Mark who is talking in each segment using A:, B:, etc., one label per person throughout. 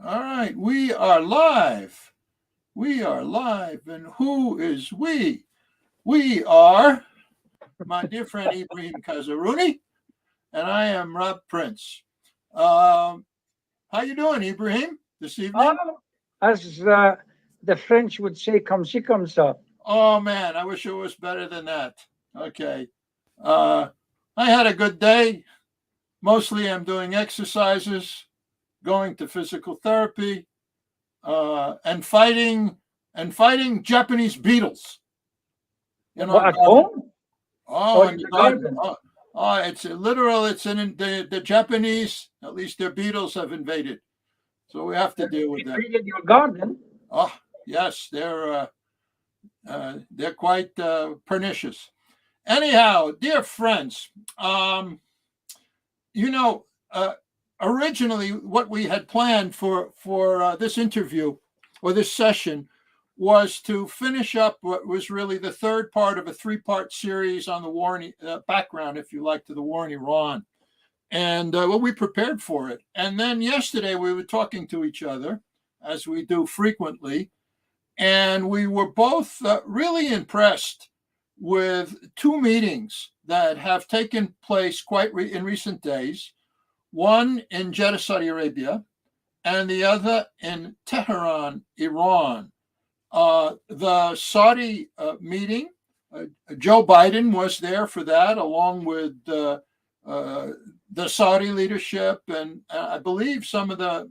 A: All right, we are live. We are live. And who is we? We are my dear friend Ibrahim Kazaruni, and I am Rob Prince. Um, how you doing, Ibrahim, this evening?
B: Oh, as the French would say, comme ci, comme ça.
A: Oh man, I wish it was better than that. Okay. Uh, I had a good day. Mostly I'm doing exercises, going to physical therapy, and fighting Japanese beetles in our
B: What, at
A: garden.
B: home
A: Oh,
B: or
A: in
B: in
A: the
B: the
A: garden.
B: garden?
A: Oh, it's literal. It's in the Japanese. At least their beetles have invaded, so we have to deal with them.
B: Invaded your garden?
A: Oh, yes, they're quite pernicious. Anyhow, dear friends, you know, originally what we had planned for this interview or this session was to finish up what was really the third part of a three-part series on the war in background, if you like, to the war in Iran. And well, we prepared for it. And then yesterday we were talking to each other, as we do frequently, and we were both really impressed with two meetings that have taken place in recent days, one in Jeddah, Saudi Arabia, and the other in Tehran, Iran. The Saudi meeting, Joe Biden was there for that, along with uh, the Saudi leadership, and I believe some of the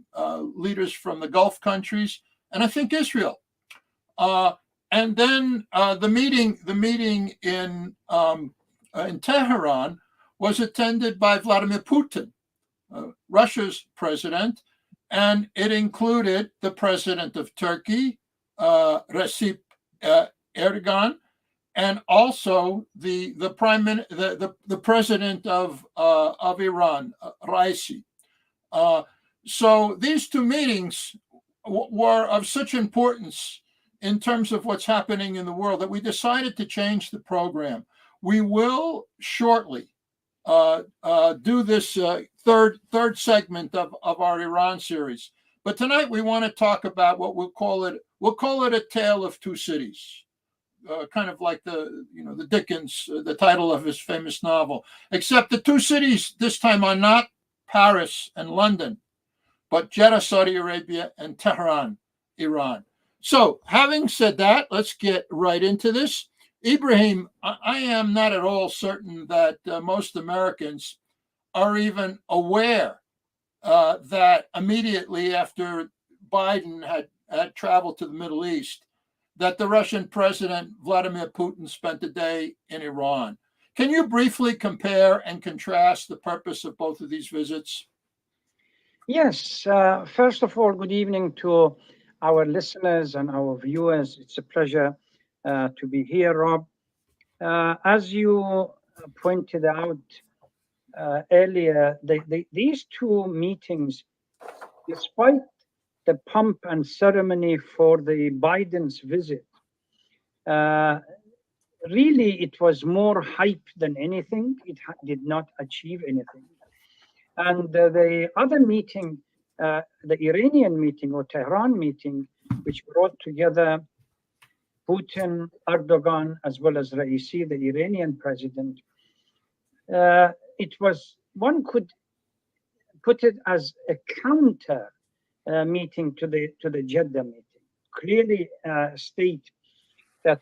A: leaders from the Gulf countries, and I think Israel. Uh, and then the meeting in Tehran was attended by Vladimir Putin, Russia's president, and it included the president of Turkey, Recep Erdogan, and also the president of Iran, Raisi. Uh, so these two meetings were of such importance in terms of what's happening in the world that we decided to change the program. We will shortly do this third segment of our Iran series. But tonight we want to talk about what we'll call it. We'll call it a tale of two cities, kind of like the Dickens, the title of his famous novel. Except the two cities this time are not Paris and London, but Jeddah, Saudi Arabia, and Tehran, Iran. So, having said that, let's get right into this. Ibrahim, I am not at all certain that most Americans are even aware that immediately after Biden had traveled to the Middle East, that the Russian President Vladimir Putin spent a day in Iran. Can you briefly compare and contrast the purpose of both of these visits?
B: Yes. First of all, good evening to our listeners and our viewers. It's a pleasure to be here, Rob. As you pointed out earlier, these two meetings, despite the pomp and ceremony for the Biden's visit, uh, really it was more hype than anything. It did not achieve anything. And the other meeting, the Iranian meeting or Tehran meeting, which brought together Putin, Erdogan, as well as Raisi, the Iranian president, it was, one could put it as a counter meeting to the Jeddah meeting. Clearly state that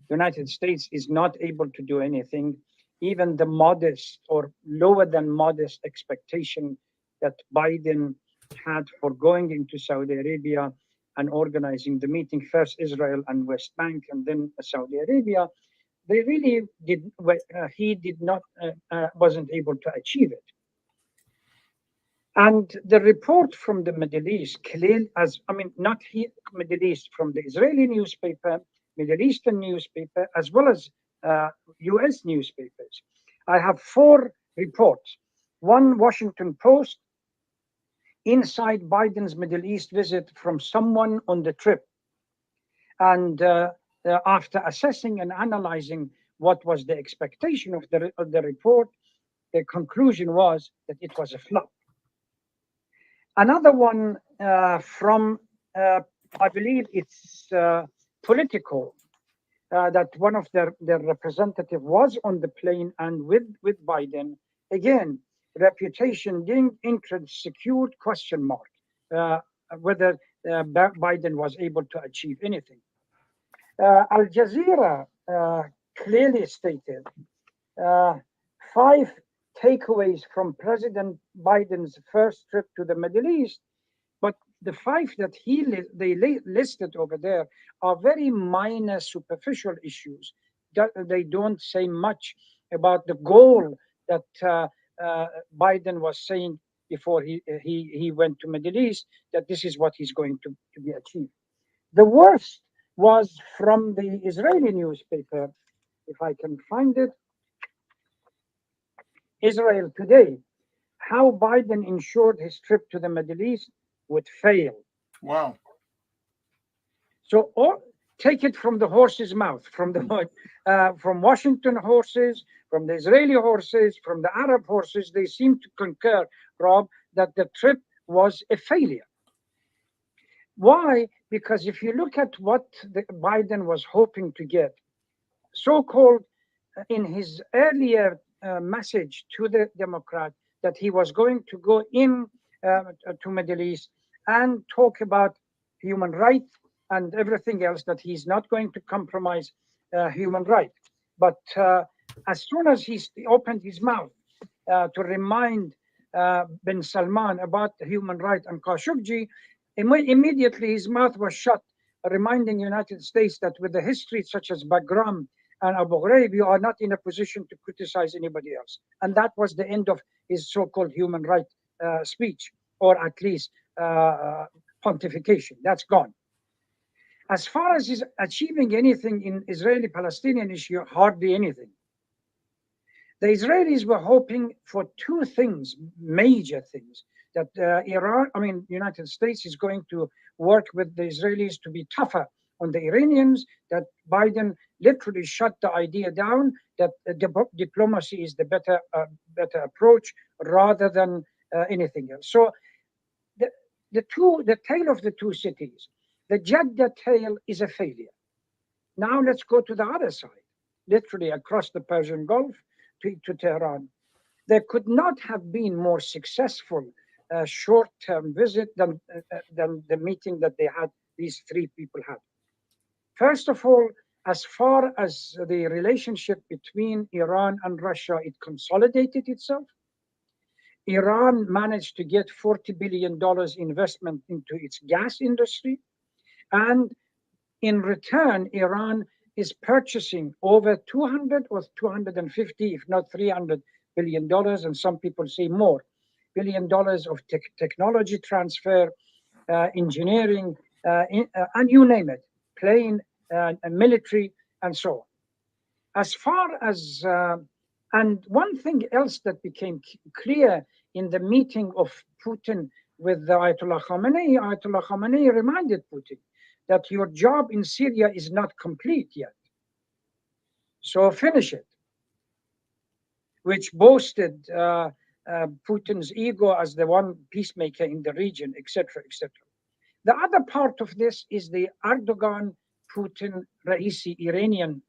B: United States is not able to do anything. Even the modest or lower than modest expectation that Biden had for going into Saudi Arabia and organizing the meeting, first Israel and West Bank, and then Saudi Arabia, they really did. He did not wasn't able to achieve it. And the report from the Middle East, clearly, as I mean, not here, Middle East, from the Israeli newspaper, Middle Eastern newspaper, as well as US newspapers. I have four reports. One Washington Post, inside Biden's Middle East visit from someone on the trip. And after assessing and analyzing what was the expectation of the report, the conclusion was that it was a flop. Another one from, I believe it's political, that one of their representative was on the plane and with Biden. Again, reputation didn't interest secured question mark uh, whether Biden was able to achieve anything. Al Jazeera clearly stated uh, five takeaways from President Biden's first trip to the Middle East, but the five that they listed over there are very minor, superficial issues. They don't say much about the goal that Biden was saying before he went to Middle East, that this is what he's going to be achieved. The worst was from the Israeli newspaper, if I can find it, Israel Today, how Biden ensured his trip to the Middle East would fail.
A: Wow.
B: So take it from the horse's mouth, from Washington horses, from the Israeli horses, from the Arab horses. They seem to concur, Rob, that the trip was a failure. Why? Because if you look at what Biden was hoping to get, so-called in his earlier message to the Democrat, that he was going to go in to Middle East and talk about human rights and everything else, that he's not going to compromise human rights. But as soon as he opened his mouth to remind bin Salman about the human rights and Khashoggi, immediately his mouth was shut, reminding United States that with a history such as Bagram and Abu Ghraib, you are not in a position to criticize anybody else. And that was the end of his so-called human rights speech, or at least pontification. That's gone. As far as his achieving anything in Israeli-Palestinian issue, hardly anything. The Israelis were hoping for two things, major things, that United States is going to work with the Israelis to be tougher on the Iranians, that Biden literally shut the idea down, that diplomacy is the better approach rather than anything else. So the tale of the two cities, the Jeddah tale is a failure. Now let's go to the other side, literally across the Persian Gulf to Tehran. There could not have been more successful short-term visit than the meeting that these three people had. First of all, as far as the relationship between Iran and Russia, it consolidated itself. Iran managed to get $40 billion investment into its gas industry. And in return, Iran is purchasing over 200 or 250, if not $300 billion, and some people say more, $1 billion of technology transfer, engineering, and you name it, plane, military, and so on. As far as, and one thing else that became clear in the meeting of Putin with Ayatollah Khamenei reminded Putin that your job in Syria is not complete yet. So finish it, which boasted Putin's ego as the one peacemaker in the region, etc., etc. The other part of this is the Erdogan, Putin, Raisi, Iranian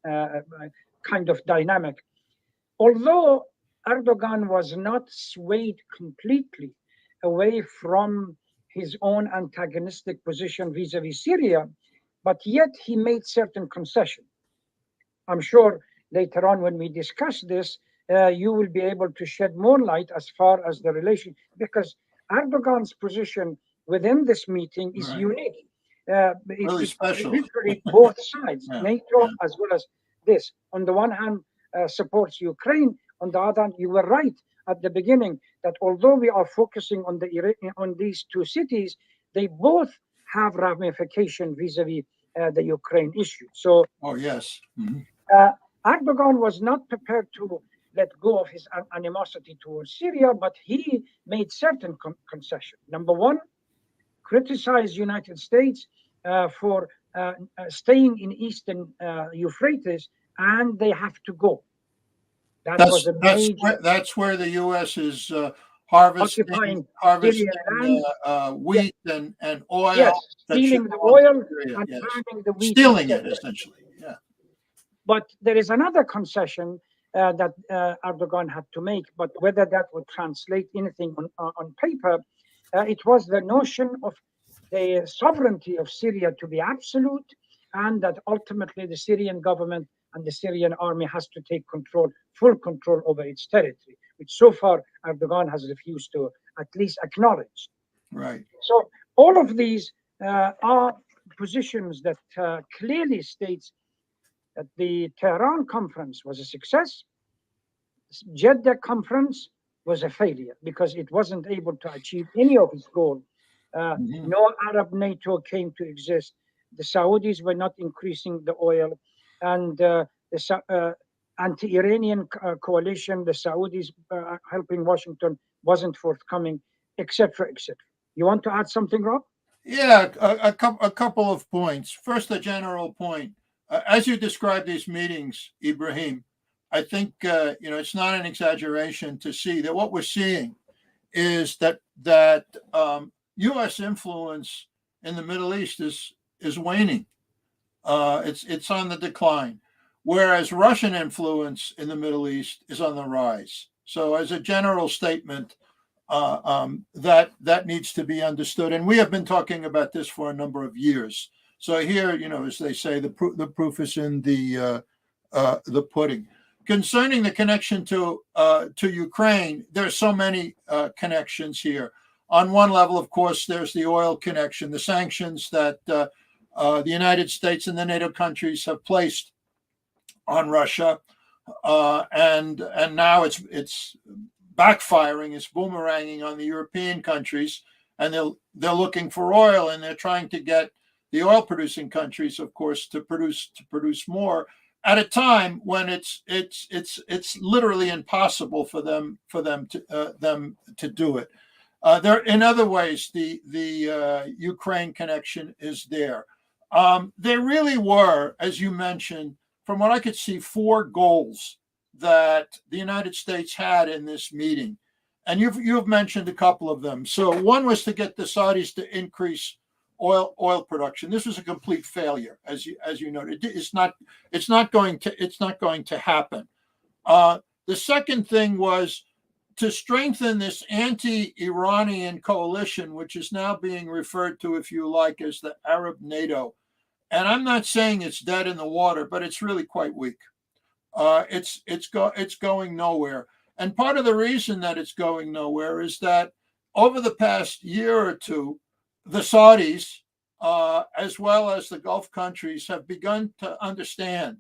B: kind of dynamic. Although Erdogan was not swayed completely away from his own antagonistic position vis-a-vis Syria, but yet he made certain concessions. I'm sure later on when we discuss this, you will be able to shed more light as far as the relation, because Erdogan's position within this meeting is unique.
A: Really special.
B: Literally both sides,
A: Yeah.
B: NATO as well as this. On the one hand, supports Ukraine. On the other hand, you were right at the beginning that although we are focusing on these two cities, they both have ramification vis-a-vis the Ukraine issue. So,
A: oh yes,
B: Erdogan was not prepared to let go of his animosity towards Syria, but he made certain concessions. Number one, criticized United States for staying in Eastern Euphrates, and they have to go.
A: that's where the U.S. is
B: occupying
A: harvesting
B: Syrian land.
A: wheat and oil
B: Yes,
A: that should
B: stealing the
A: go into
B: oil
A: Syria.
B: and
A: Yes,
B: burning the wheat,
A: stealing it
B: etc.
A: essentially. Yeah,
B: But there is another concession that Erdogan had to make, but whether that would translate anything on paper, it was the notion of the sovereignty of Syria to be absolute, and that ultimately the Syrian government and the Syrian army has to take full control over its territory, which so far Erdogan has refused to at least acknowledge.
A: right.
B: So all of these are positions that clearly states that the Tehran conference was a success. Jeddah conference was a failure because it wasn't able to achieve any of its goals.
A: Mhm.
B: No Arab NATO came to exist. The Saudis were not increasing the oil, and the anti-Iranian coalition, the Saudis helping Washington, wasn't forthcoming, etc., etc. You want to add something, Rob?
A: Yeah, a couple of points. First, a general point. As you describe these meetings, Ibrahim, I think it's not an exaggeration to see that what we're seeing is that U.S. influence in the Middle East is waning. It's on the decline, whereas Russian influence in the Middle East is on the rise. So, as a general statement, that needs to be understood. And we have been talking about this for a number of years. So here, as they say, the proof is in the pudding. Concerning the connection to Ukraine, there's so many connections here. On one level, of course, there's the oil connection, the sanctions that the United States and the NATO countries have placed on Russia, and now it's backfiring, it's boomeranging on the European countries, and they're looking for oil, and they're trying to get the oil producing countries, of course, to produce more at a time when it's literally impossible for them to do it. There, in other ways, the Ukraine connection is there. There really were, as you mentioned, from what I could see, four goals that the United States had in this meeting, and you've mentioned a couple of them. So one was to get the Saudis to increase oil production. This was a complete failure, as you noted. It's not going to happen. The second thing was to strengthen this anti-Iranian coalition, which is now being referred to, if you like, as the Arab NATO. And I'm not saying it's dead in the water, but it's really quite weak. It's going nowhere. And part of the reason that it's going nowhere is that over the past year or two, the Saudis, as well as the Gulf countries, have begun to understand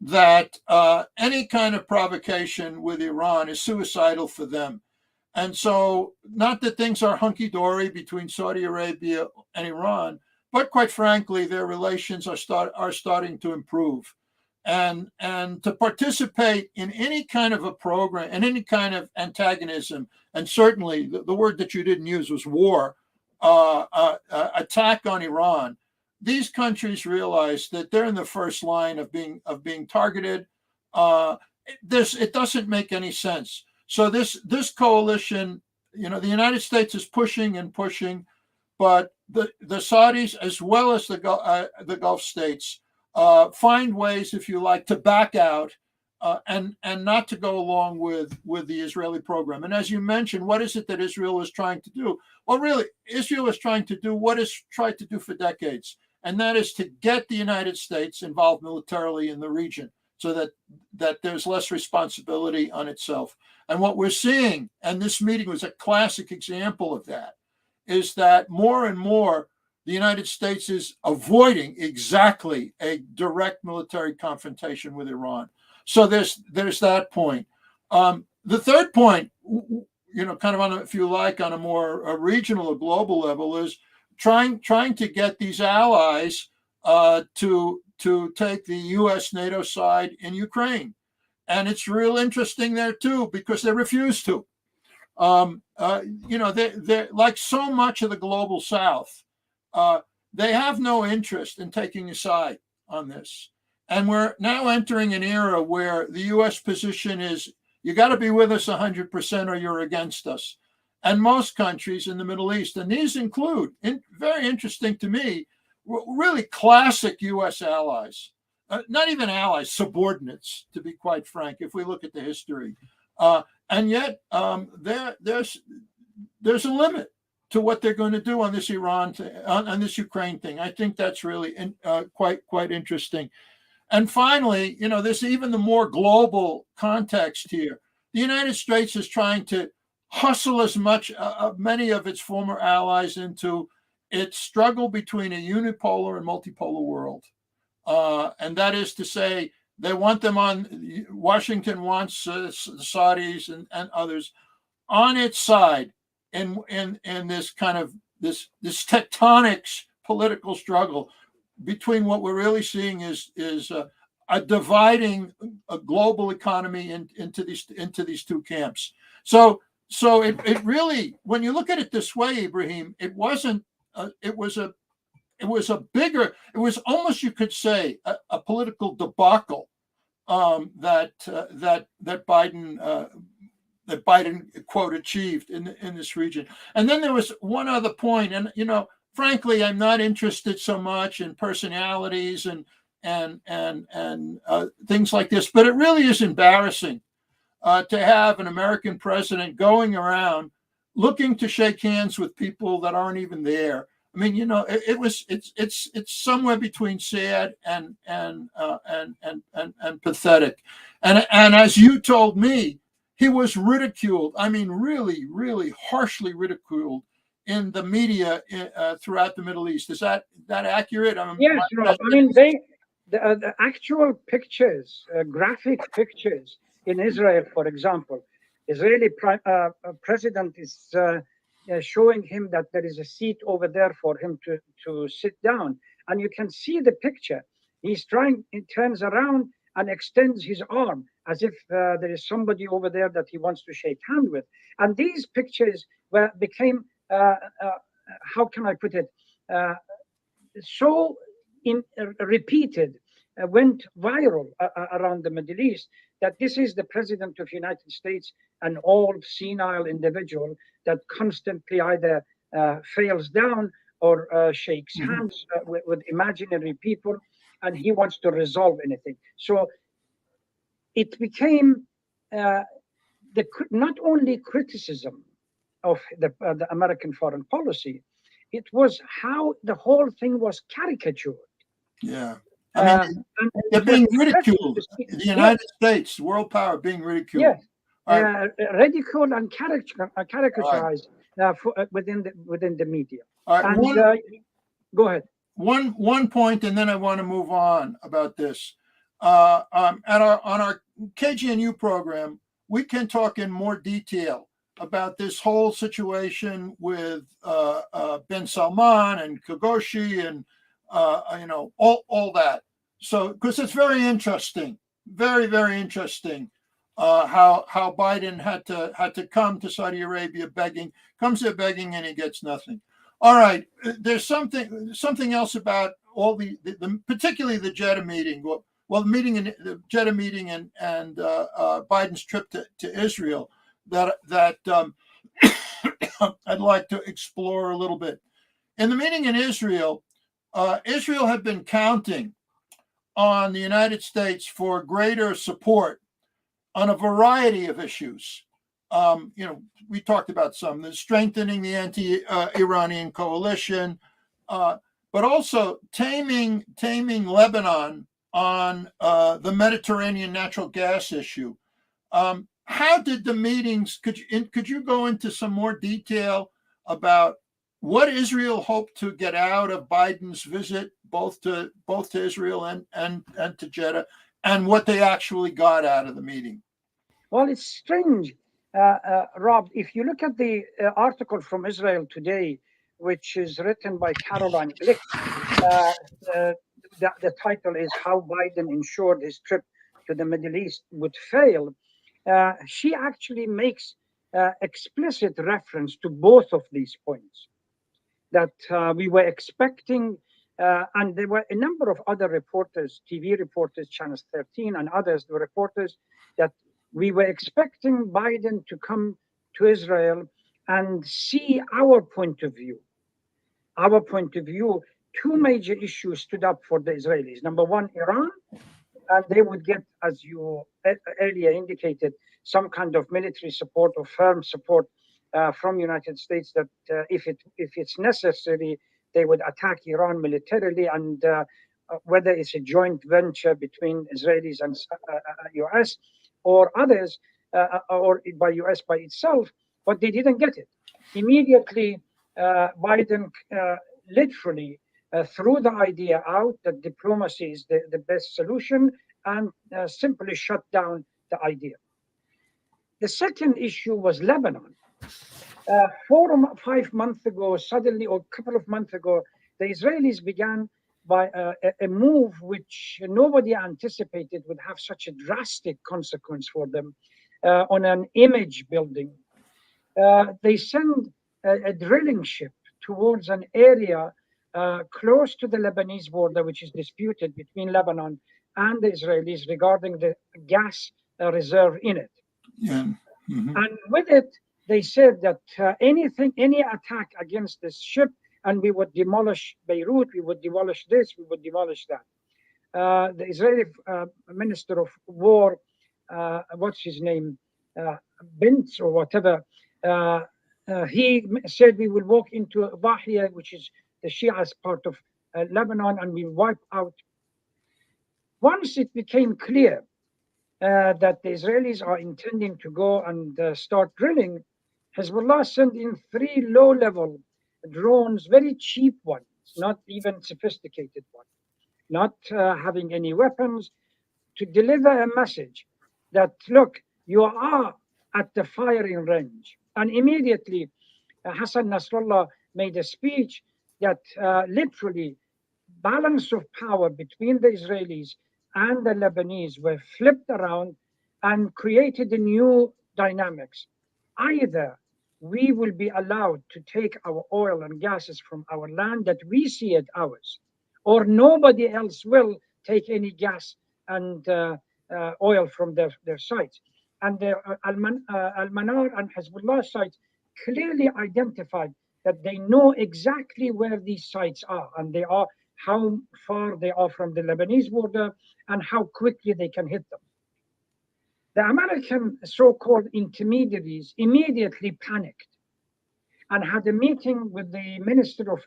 A: that any kind of provocation with Iran is suicidal for them. And so, not that things are hunky-dory between Saudi Arabia and Iran, but quite frankly, their relations are starting to improve. And to participate in any kind of a program and any kind of antagonism, and certainly the word that you didn't use was war, attack on Iran. These countries realize that they're in the first line of being targeted. It doesn't make any sense. So this coalition, the United States is pushing and pushing, but the Saudis, as well as the Gulf states, find ways, if you like, to back out and not to go along with the Israeli program. And as you mentioned, what is it that Israel is trying to do? Well, really, Israel is trying to do what it's tried to do for decades, and that is to get the United States involved militarily in the region, so that there's less responsibility on itself. And what we're seeing, and this meeting was a classic example of that, is that more and more the United States is avoiding exactly a direct military confrontation with Iran. So there's that point. The third point, kind of if you like, on a more regional or global level, is trying to get these allies to take the U.S. NATO side in Ukraine. And it's real interesting there too, because they refuse to. They're like so much of the global South. They have no interest in taking a side on this. And we're now entering an era where the U.S. position is, you got to be with us 100% or you're against us. and most countries in the Middle East. And these include, very interesting to me, really classic U.S. allies. Not even allies, subordinates, to be quite frank, if we look at the history. And yet there's a limit to what they're going to do on this on this Ukraine thing. I think that's really quite interesting. And finally, there's even the more global context here. The United States is trying to hustle as many of its former allies into its struggle between a unipolar and multipolar world. And that is to say, they want them on, Washington wants the Saudis and others on its side in this kind of this tectonic political struggle between what we're really seeing is a dividing a global economy into these two camps. So it really, when you look at it this way, Ibrahim, it wasn't. It was almost, you could say, a political debacle that Biden quote achieved in this region. And then there was one other point, and frankly, I'm not interested so much in personalities and things like this, but it really is embarrassing to have an American president going around looking to shake hands with people that aren't even there. I mean, it's somewhere between sad and pathetic. And as you told me, he was ridiculed. I mean, really, really harshly ridiculed in the media throughout the Middle East. Is that accurate?
B: Yes, Rob. I mean, the actual pictures, graphic pictures in Israel, for example, Israeli president is showing him that there is a seat over there for him to sit down. And you can see the picture. He turns around and extends his arm as if there is somebody over there that he wants to shake hand with. And these pictures became, how can I put it, so repeated, went viral around the Middle East, that this is the president of the United States, an old senile individual that constantly either fails down or shakes hands with imaginary people, and he wants to resolve anything. So it became not only criticism of the American foreign policy, it was how the whole thing was caricatured.
A: Yeah. I mean, they're being ridiculed. The United States, world power, being ridiculed.
B: Yes. Ridiculed and caricaturized within the media. Go ahead.
A: One point, and then I want to move on about this. On our KGNU program, we can talk in more detail about this whole situation with bin Salman and Khashoggi and all that. So, because it's very interesting, very, very interesting, how Biden had to come to Saudi Arabia comes there begging, and he gets nothing. All right, there's something else about all the particularly the Jeddah meeting. Well, the Jeddah meeting and Biden's trip to Israel that I'd like to explore a little bit. In the meeting in Israel, Israel had been counting on the United States for greater support on a variety of issues. We talked about some, the strengthening the anti-Iranian coalition, but also taming Lebanon on the Mediterranean natural gas issue. How did the meetings? Could you go into some more detail about what Israel hoped to get out of Biden's visit, both to Israel and to Jeddah, and what they actually got out of the meeting?
B: Well, it's strange, Rob. If you look at the article from Israel Today, which is written by Caroline Glick, the title is "How Biden Ensured His Trip to the Middle East Would Fail." She actually makes explicit reference to both of these points. That we were expecting, and there were a number of other reporters, TV reporters, Channel 13 and others, the reporters, that we were expecting Biden to come to Israel and see our point of view. Our point of view, two major issues stood up for the Israelis. Number one, Iran, and they would get, as you earlier indicated, some kind of military support or firm support from United States that if it's necessary, they would attack Iran militarily, and whether it's a joint venture between Israelis and US or others, or by US by itself, but they didn't get it. Immediately, Biden literally threw the idea out that diplomacy is the best solution, and simply shut down the idea. The second issue was Lebanon. 4 or 5 months ago, suddenly, or a couple of months ago, the Israelis began by a move which nobody anticipated would have such a drastic consequence for them on an image building. They sent a drilling ship towards an area close to the Lebanese border, which is disputed between Lebanon and the Israelis regarding the gas reserve in it.
A: Yeah. Mm-hmm.
B: And with it, they said that any attack against this ship, and we would demolish Beirut, we would demolish this, we would demolish that. The Israeli Minister of War, what's his name, Bintz or whatever, he said we will walk into Bahia, which is the Shias part of Lebanon, and we wipe out. Once it became clear that the Israelis are intending to go and start drilling, Hezbollah sent in 3 low-level drones, very cheap ones, not even sophisticated ones, not having any weapons, to deliver a message that, look, you are at the firing range. And immediately, Hassan Nasrallah made a speech that literally balance of power between the Israelis and the Lebanese were flipped around and created a new dynamics. Either we will be allowed to take our oil and gases from our land that we see as ours, or nobody else will take any gas and oil from their sites. And the Al-Manar and Hezbollah sites clearly identified that they know exactly where these sites are, and they are how far they are from the Lebanese border and how quickly they can hit them. The American so-called intermediaries immediately panicked and had a meeting with the Minister of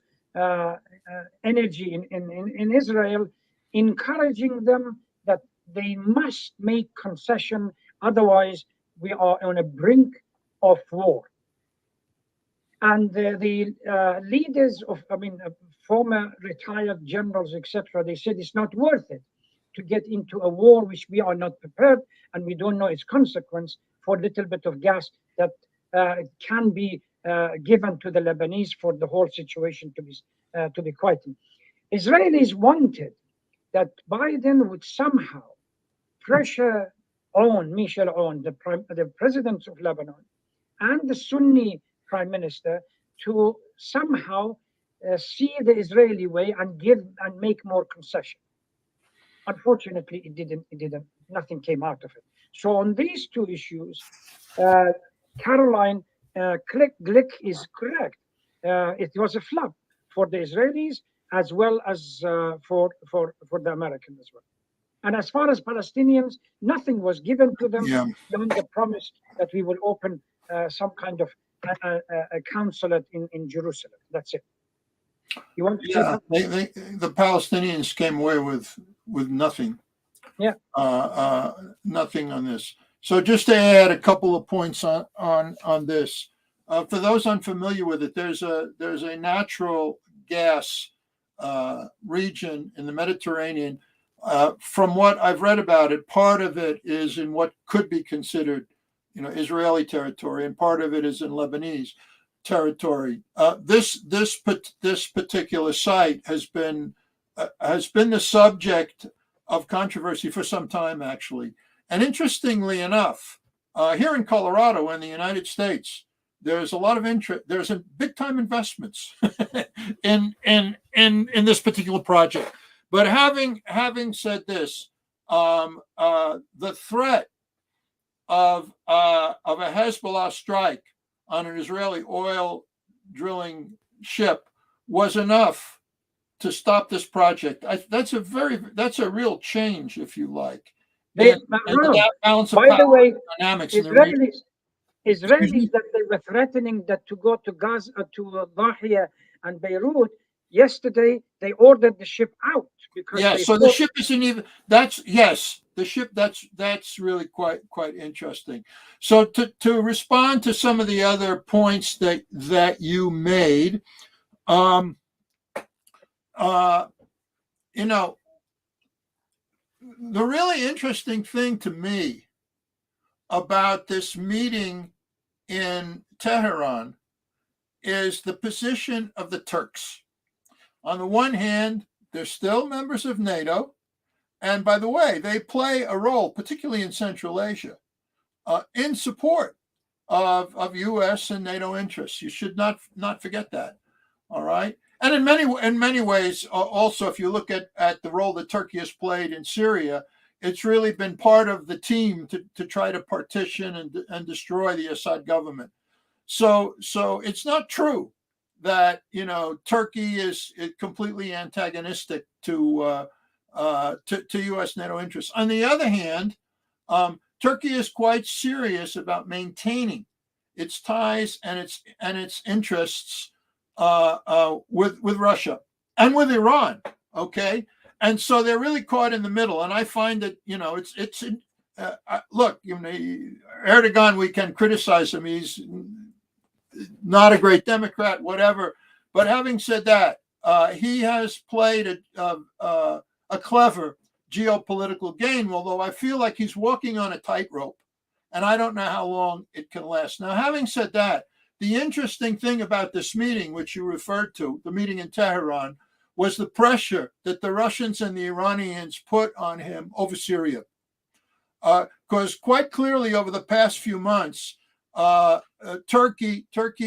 B: Energy in Israel, encouraging them that they must make concession, otherwise we are on a brink of war. And the leaders of, former retired generals, etc., they said it's not worth it to get into a war which we are not prepared and we don't know its consequence for a little bit of gas that can be given to the Lebanese for the whole situation to be quieted. Israelis wanted that Biden would somehow pressure on Michel Aoun, the president of Lebanon, and the Sunni prime minister to somehow see the Israeli way and give and make more concession. Unfortunately, it didn't. Nothing came out of it. So on these two issues, Caroline Glick is correct. It was a flop for the Israelis as well as for the Americans as well. And as far as Palestinians, nothing was given to them beyond the promise that we will open some kind of a consulate in Jerusalem. That's it. You want to say something?
A: The Palestinians came away with nothing.
B: Yeah.
A: Nothing on this. So just to add a couple of points on this, for those unfamiliar with it, there's a natural gas region in the Mediterranean. From what I've read about it, part of it is in what could be considered, Israeli territory, and part of it is in Lebanese territory. This particular site has been the subject of controversy for some time, actually. And interestingly enough, here in Colorado, in the United States, there's a lot of interest. There's a big time investments in this particular project. But having said this, the threat of a Hezbollah strike on an Israeli oil drilling ship was enough to stop this project. That's a real change, if you like, in
B: Rob,
A: that balance of
B: by the
A: power
B: way,
A: dynamics in the region.
B: Israelis that they were threatening that to go to Gaza, to Dahia and Beirut, yesterday they ordered the ship out because
A: Yeah,
B: they
A: so
B: thought,
A: the ship isn't even. That's yes, the ship. That's really quite interesting. So to respond to some of the other points that you made, um, you know, the really interesting thing to me about this meeting in Tehran is the position of the Turks. On the one hand, they're still members of NATO. And by the way, they play a role, particularly in Central Asia, in support of U.S. and NATO interests. You should not forget that. All right. And in many ways, also, if you look at the role that Turkey has played in Syria, it's really been part of the team to try to partition and destroy the Assad government. So it's not true that Turkey is completely antagonistic to U.S. NATO interests. On the other hand, Turkey is quite serious about maintaining its ties and its interests with Russia and with Iran. Okay, and so they're really caught in the middle. And I find that it's look, Erdogan, we can criticize him. He's not a great Democrat, whatever. But having said that, he has played a clever geopolitical game, although I feel like he's walking on a tightrope, and I don't know how long it can last. Now, having said that, the interesting thing about this meeting, which you referred to, the meeting in Tehran, was the pressure that the Russians and the Iranians put on him over Syria. Because quite clearly over the past few months, Turkey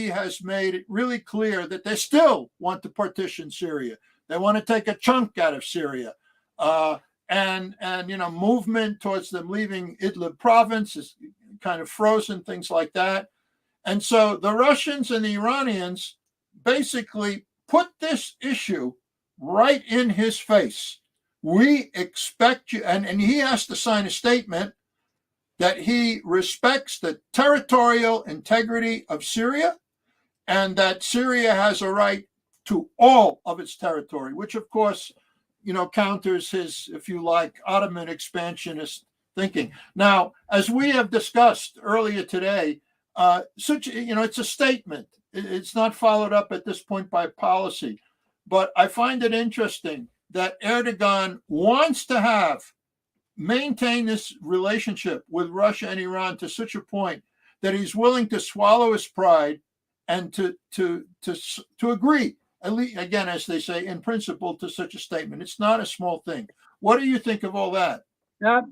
A: has made it really clear that they still want to partition Syria. They want to take a chunk out of Syria. And movement towards them leaving Idlib province is kind of frozen, things like that. And so the Russians and the Iranians basically put this issue right in his face. We expect you, and he has to sign a statement that he respects the territorial integrity of Syria and that Syria has a right to all of its territory, which of course, counters his, if you like, Ottoman expansionist thinking. Now, as we have discussed earlier today, it's a statement. It's not followed up at this point by policy. But I find it interesting that Erdogan wants to maintain this relationship with Russia and Iran to such a point that he's willing to swallow his pride and to agree, at least, again, as they say, in principle, to such a statement. It's not a small thing. What do you think of all that?
B: Rob,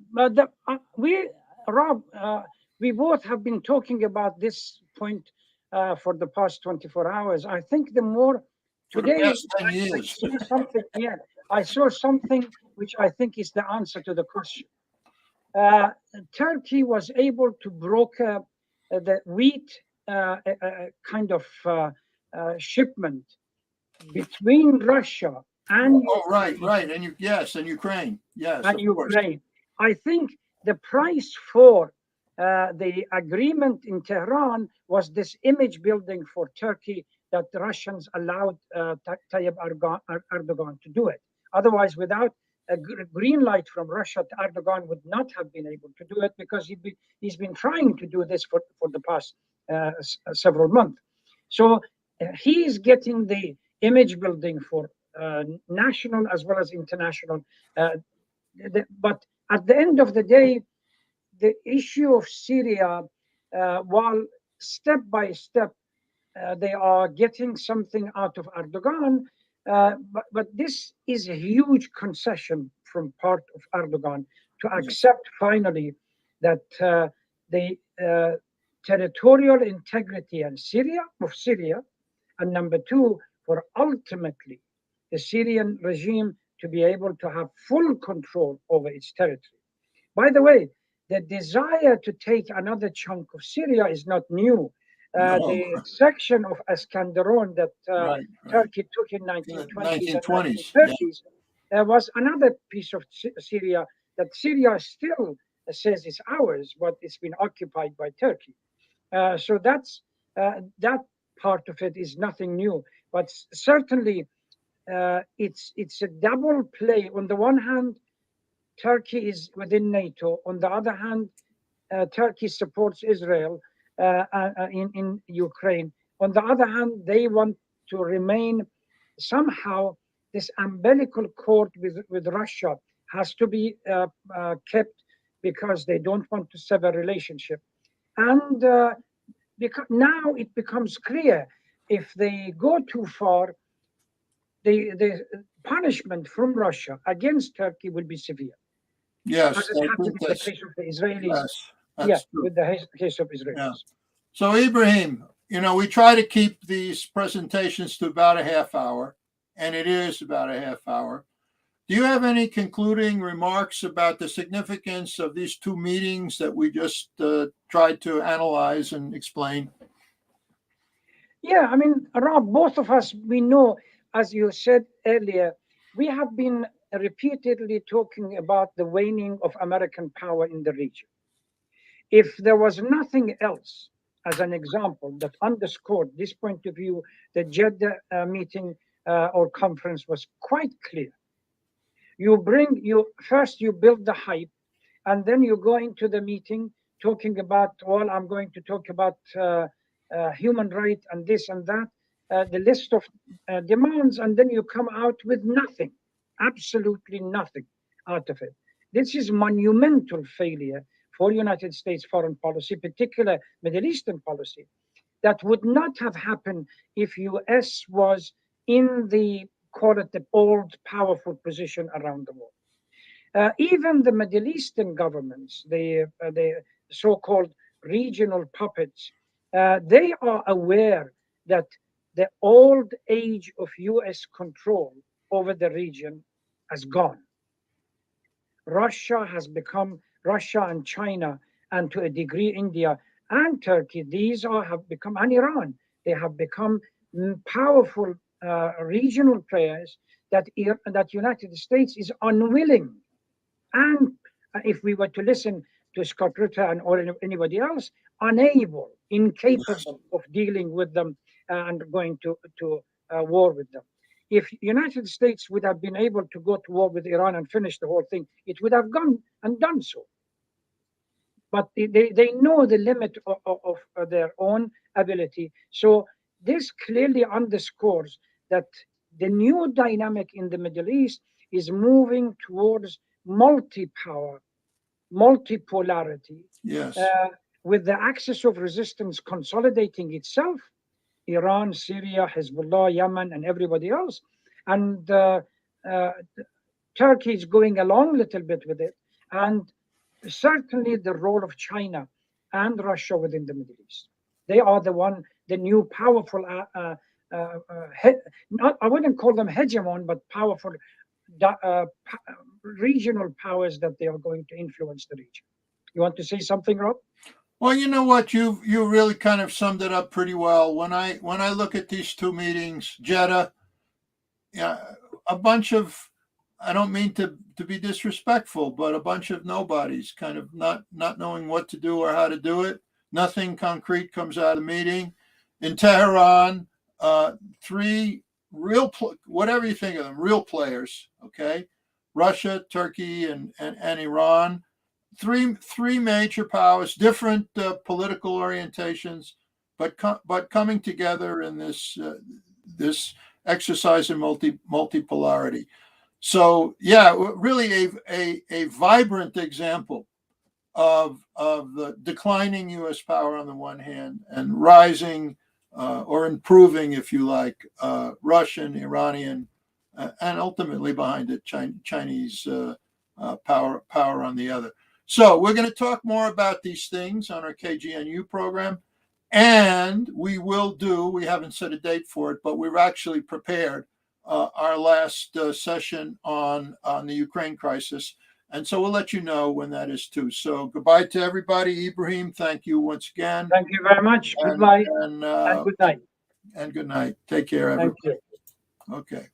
B: we both have been talking about this point for the past 24 hours. I think the more today,
A: past 10 years.
B: I saw something which I think is the answer to the question. Turkey was able to broker the wheat kind of shipment between Russia and
A: right, and Ukraine, yes,
B: and Ukraine. I think the price for the agreement in Tehran was this image building for Turkey that the Russians allowed Tayyip Erdogan to do it. Otherwise, without a green light from Russia, Erdogan would not have been able to do it because he's been trying to do this for the past several months. So he's getting the image building for national as well as international. But at the end of the day, the issue of Syria, while step by step they are getting something out of Erdogan, but this is a huge concession from part of Erdogan to accept finally that the territorial integrity of Syria, and number two, for ultimately the Syrian regime to be able to have full control over its territory. By the way, the desire to take another chunk of Syria is not new.
A: No.
B: The section of Iskenderun that
A: Right.
B: Turkey took in 1920s and
A: 1920s. Yeah.
B: 1930s was another piece of Syria that Syria still says is ours, but it's been occupied by Turkey. So that part of it is nothing new, but certainly it's a double play. On the one hand, Turkey is within NATO. On the other hand, Turkey supports Israel in Ukraine. On the other hand, they want to remain somehow this umbilical cord with Russia has to be kept because they don't want to sever relationship. And because now it becomes clear if they go too far, the punishment from Russia against Turkey will be severe,
A: Yes,
B: as it
A: I
B: happened
A: think
B: in the case of the Israelis.
A: yes,
B: Yeah,
A: that's true.
B: with the case of
A: Yeah.
B: Israelis.
A: So Ibrahim, we try to keep these presentations to about a half hour, and it is about a half hour. Do you have any concluding remarks about the significance of these two meetings that we just tried to analyze and explain?
B: Yeah, I mean, Rob, both of us, we know, as you said earlier, we have been repeatedly talking about the waning of American power in the region. If there was nothing else, as an example, that underscored this point of view, the Jeddah meeting or conference was quite clear. You build the hype, and then you go into the meeting talking about, well, I'm going to talk about human rights and this and that, the list of demands, and then you come out with nothing, absolutely nothing out of it. This is monumental failure for United States foreign policy, particular Middle Eastern policy, that would not have happened if US was in the, call it the old powerful position around the world. Even the Middle Eastern governments, the so-called regional puppets, they are aware that the old age of US control over the region has gone. Russia and China, and to a degree India and Turkey, have become, and Iran, they have become powerful regional players that United States is unwilling, and if we were to listen to Scott Ritter or anybody else, unable, incapable of dealing with them and going to war with them. If United States would have been able to go to war with Iran and finish the whole thing, it would have gone and done so. But they know the limit of their own ability. So this clearly underscores that the new dynamic in the Middle East is moving towards multi-power, multipolarity,
A: Yes.
B: with the axis of resistance consolidating itself, Iran, Syria, Hezbollah, Yemen, and everybody else. And Turkey is going along a little bit with it. And certainly the role of China and Russia within the Middle East. They are the new powerful, I wouldn't call them hegemon, but powerful regional powers that they are going to influence the region. You want to say something, Rob?
A: Well, you know what, you really kind of summed it up pretty well. When I look at these two meetings, Jeddah, yeah, a bunch of, I don't mean to be disrespectful, but a bunch of nobodies, kind of not knowing what to do or how to do it. Nothing concrete comes out of the meeting. In Tehran, three real, whatever you think of them, real players. Okay, Russia, Turkey, and Iran. Three major powers, different political orientations, but coming together in this exercise in multipolarity. So yeah, really a vibrant example of the declining U.S. power on the one hand and rising or improving, if you like, Russian, Iranian, and ultimately behind it, Chinese power on the other. So we're going to talk more about these things on our KGNU program, and we haven't set a date for it, but we've actually prepared our last session on the Ukraine crisis. And so we'll let you know when that is too. So goodbye to everybody. Ibrahim, thank you once again.
B: Thank you very much.
A: And-
B: Goodbye
A: and
B: and good night.
A: and good night. Take care,
B: Thank
A: everybody.
B: you.
A: Okay.